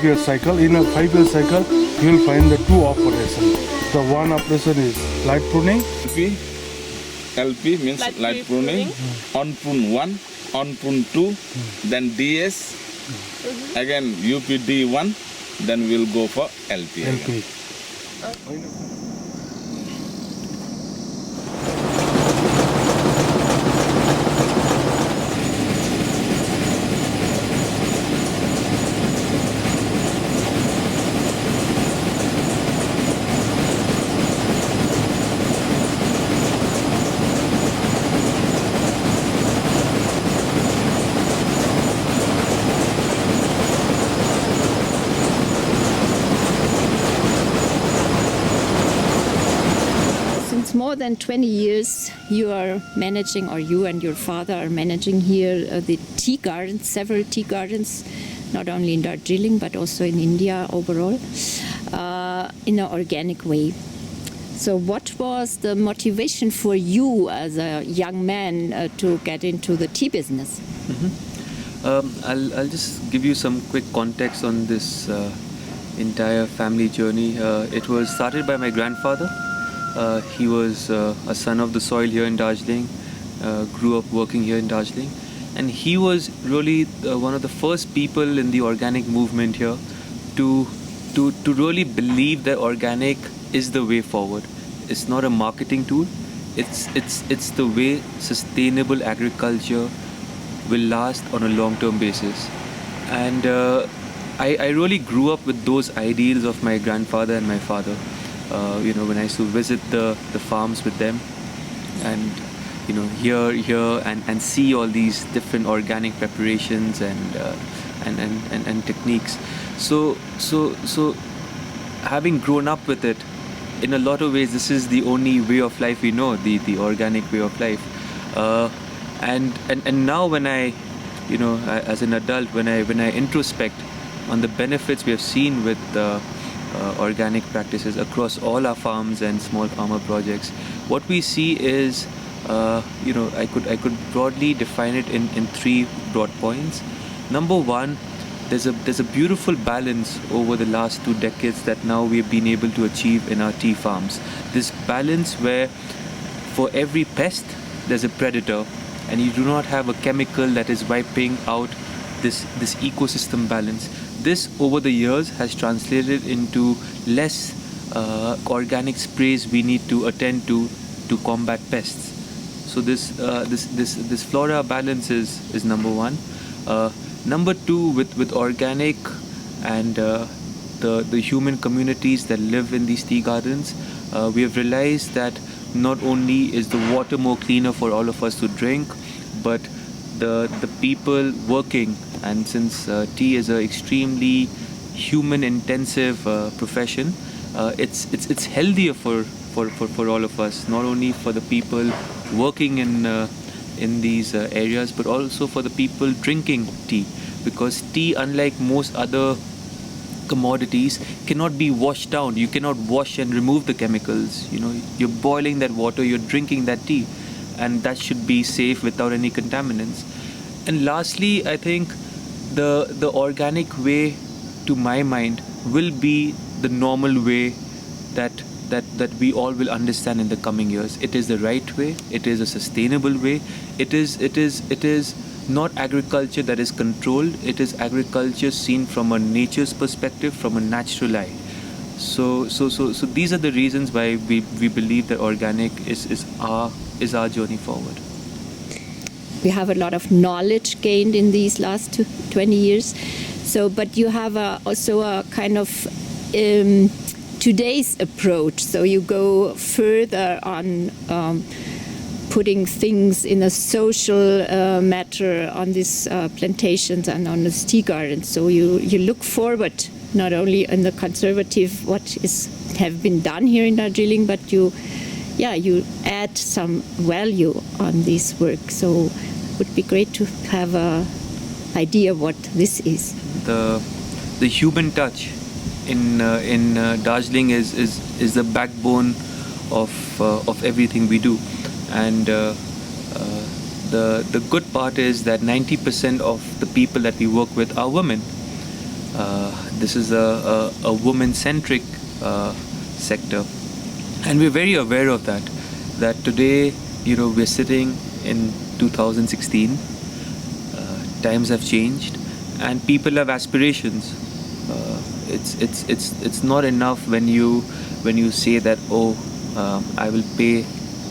5-year cycle. In a 5-year cycle, you will find the 2 operations. The one operation is light pruning. LP means light pruning. On prune 1, on prune 2, then DS, again UPD 1, then we'll go for LP. LP. More than 20 years you are managing, or you and your father are managing here the tea gardens, several tea gardens, not only in Darjeeling but also in India overall, in an organic way. So what was the motivation for you as a young man to get into the tea business? I'll just give you some quick context on this entire family journey. It was started by my grandfather. He was a son of the soil here in Darjeeling, grew up working here in Darjeeling, and he was really one of the first people in the organic movement here to really believe that organic is the way forward. It's not a marketing tool. It's the way sustainable agriculture will last on a long-term basis. And I really grew up with those ideals of my grandfather and my father. When I used to visit the farms with them, and hear and see all these different organic preparations and techniques. So having grown up with it, in a lot of ways, this is the only way of life we know, the organic way of life. And now when I, as an adult, when I introspect on the benefits we have seen with organic practices across all our farms and small farmer projects, what we see is, I could broadly define it in 3 broad points. Number one, there's a beautiful balance over the last 2 decades that now we've been able to achieve in our tea farms. This balance where for every pest there's a predator, and you do not have a chemical that is wiping out this ecosystem balance. This over the years has translated into less organic sprays we need to attend to combat pests. So this flora balance is number one. Number two, with organic and the human communities that live in these tea gardens, we have realized that not only is the water more cleaner for all of us to drink, but the people working, and since tea is an extremely human intensive profession, it's healthier for all of us, not only for the people working in these areas, but also for the people drinking tea, because tea, unlike most other commodities, cannot be washed down. You cannot wash and remove the chemicals. You're boiling that water, you're drinking that tea, and that should be safe without any contaminants. And lastly, I think the organic way, to my mind, will be the normal way that we all will understand in the coming years. It is the right way. It is a sustainable way. It is not agriculture that is controlled. It is agriculture seen from a nature's perspective, from a natural eye. So these are the reasons why we believe that organic is our journey forward. We have a lot of knowledge gained in these last 20 years. So, but you have also a kind of today's approach. So you go further on putting things in a social matter on these plantations and on the tea gardens. So you look forward not only in the conservative what have been done here in Darjeeling, but you add some value on this work. So it would be great to have an idea what this is. The human touch in Darjeeling is the backbone of everything we do, and the good part is that 90% of the people that we work with are women. this is a woman-centric sector, and we're very aware of that. That today, we're sitting in 2016. Times have changed, and people have aspirations. It's not enough when you say that, I will pay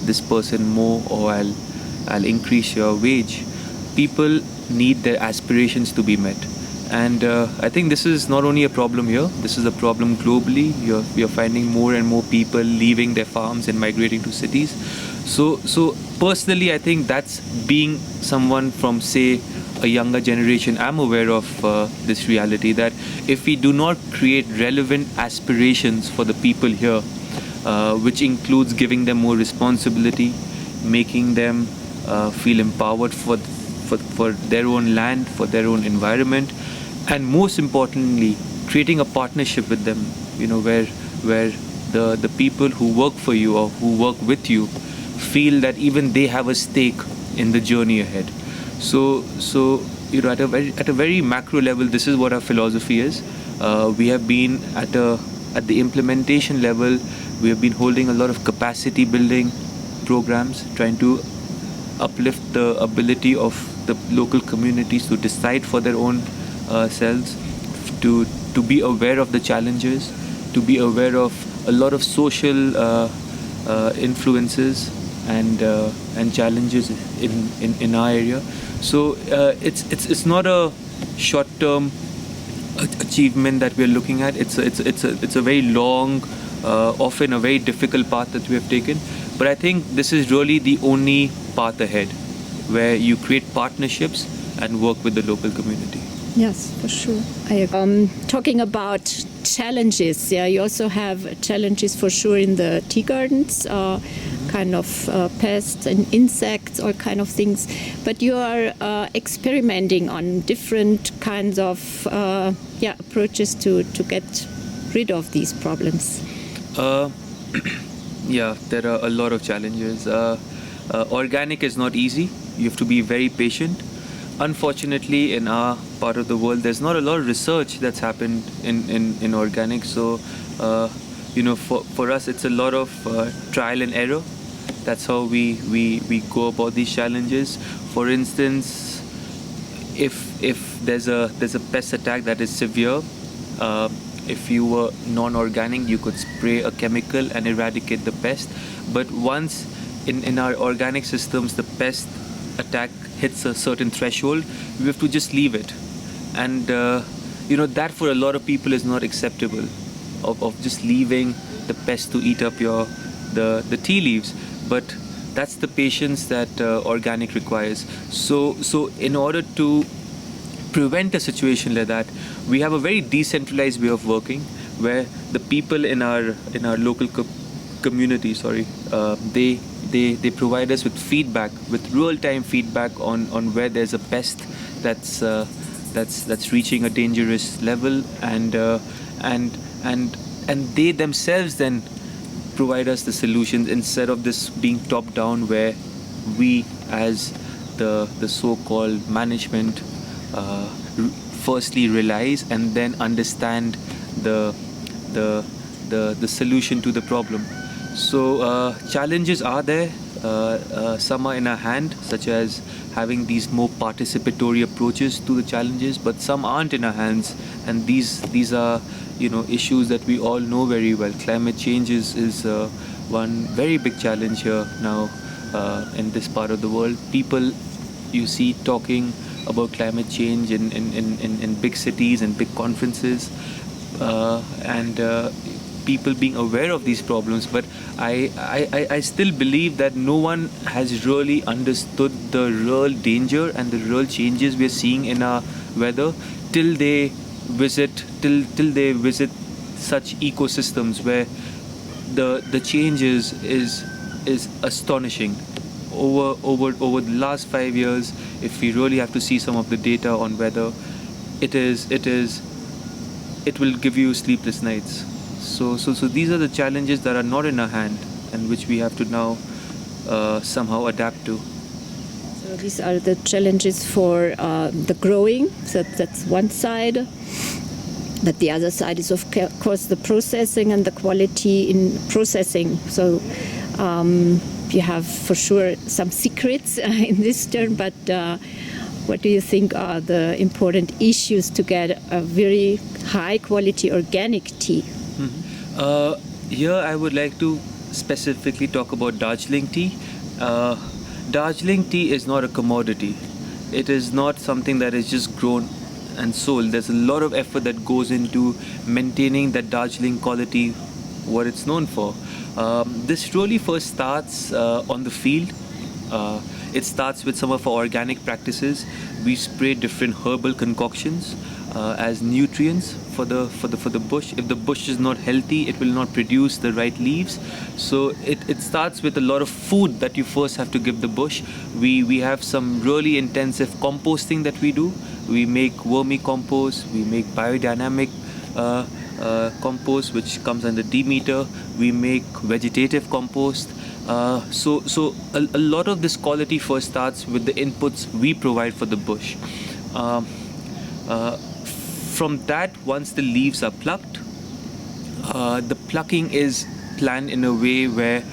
this person more, or I'll increase your wage. People need their aspirations to be met, and I think this is not only a problem here. This is a problem globally. You're finding more and more people leaving their farms and migrating to cities. So personally, I think that's being someone from, say, a younger generation. I'm aware of this reality, that if we do not create relevant aspirations for the people here, which includes giving them more responsibility, making them feel empowered for their own land, for their own environment, and most importantly, creating a partnership with them, where the people who work for you or who work with you feel that even they have a stake in the journey ahead. So at a very macro level, this is what our philosophy is. We have been at the implementation level. We have been holding a lot of capacity building programs, trying to uplift the ability of the local communities to decide for their own selves, to be aware of the challenges, to be aware of a lot of social influences and challenges in our area. So it's not a short-term achievement that we're looking at. It's a very long, often a very difficult path that we have taken. But I think this is really the only path ahead, where you create partnerships and work with the local community. Yes, for sure. I agree. Talking about challenges, you also have challenges for sure in the tea gardens, kind of pests and insects, all kind of things. But you are experimenting on different kinds of approaches to get rid of these problems. Yeah, there are a lot of challenges. Organic is not easy. You have to be very patient. Unfortunately, in our part of the world, there's not a lot of research that's happened in organic. So, for us, it's a lot of trial and error. That's how we go about these challenges. For instance, if there's a pest attack that is severe, if you were non-organic, you could spray a chemical and eradicate the pest. But once in our organic systems, the pest attack hits a certain threshold, we have to just leave it. And that for a lot of people is not acceptable, of just leaving the pest to eat up the tea leaves. But that's the patience that organic requires. So in order to prevent a situation like that, we have a very decentralized way of working, where the people in our local community, they provide us with feedback, with real-time feedback on where there's a pest that's reaching a dangerous level, and they themselves then provide us the solutions, instead of this being top-down, where we as the so-called management firstly realize and then understand the solution to the problem. So challenges are there. Some are in our hand, such as having these more participatory approaches to the challenges, but some aren't in our hands, and these are issues that we all know very well. Climate change is one very big challenge here now in this part of the world. People you see talking about climate change in big cities and big conferences, and people being aware of these problems, but I still believe that no one has really understood the real danger and the real changes we're seeing in our weather till they visit such ecosystems where the changes is astonishing. Over the last 5 years, if we really have to see some of the data on weather, it will give you sleepless nights. So these are the challenges that are not in our hand and which we have to now somehow adapt to. So these are the challenges for the growing. So that's one side. But the other side is, of course, the processing and the quality in processing. So you have for sure some secrets in this term, but what do you think are the important issues to get a very high quality organic tea? Here I would like to specifically talk about Darjeeling tea. Darjeeling tea is not a commodity. It is not something that is just grown and sold. There's a lot of effort that goes into maintaining that Darjeeling quality, what it's known for. This really first starts on the field. It starts with some of our organic practices. We spray different herbal concoctions as nutrients for the bush. If the bush is not healthy, it will not produce the right leaves. So it starts with a lot of food that you first have to give the bush. We have some really intensive composting that we do. We make vermicompost, we make biodynamic compost, which comes under D-meter. We make vegetative compost. So a lot of this quality first starts with the inputs we provide for the bush. From that, once the leaves are plucked, the plucking is planned in a way where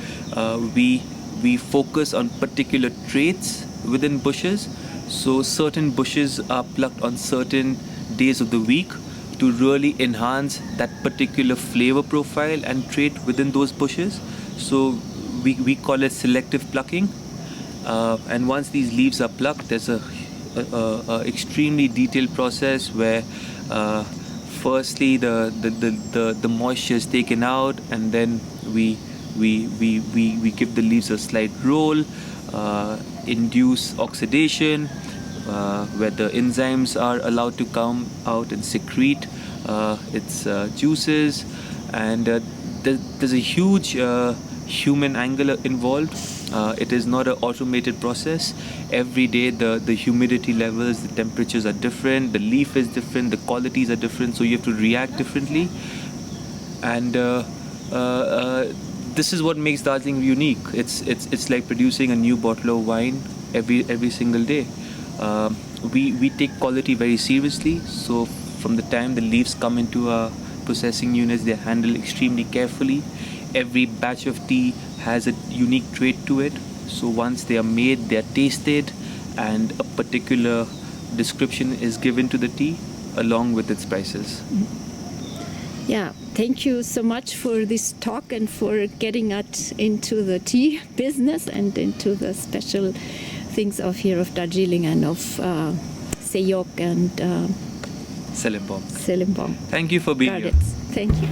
we focus on particular traits within bushes. So certain bushes are plucked on certain days of the week to really enhance that particular flavor profile and trait within those bushes. So we call it selective plucking. And once these leaves are plucked, there's a extremely detailed process where firstly the moisture is taken out, and then we give the leaves a slight roll, induce oxidation, where the enzymes are allowed to come out and secrete its juices, and there's a huge human angle involved. It is not an automated process. Every day the humidity levels, the temperatures are different, the leaf is different, the qualities are different, so you have to react differently. And this is what makes Darjeeling unique. It's like producing a new bottle of wine every single day. We take quality very seriously. So from the time the leaves come into our processing units, they're handled extremely carefully. Every batch of tea has a unique trait to it. So once they are made, they are tasted, and a particular description is given to the tea along with its prices. Yeah, thank you so much for this talk and for getting us into the tea business and into the special things of here of Darjeeling and of Seyok and Selimbong. Thank you for being here. Thank you.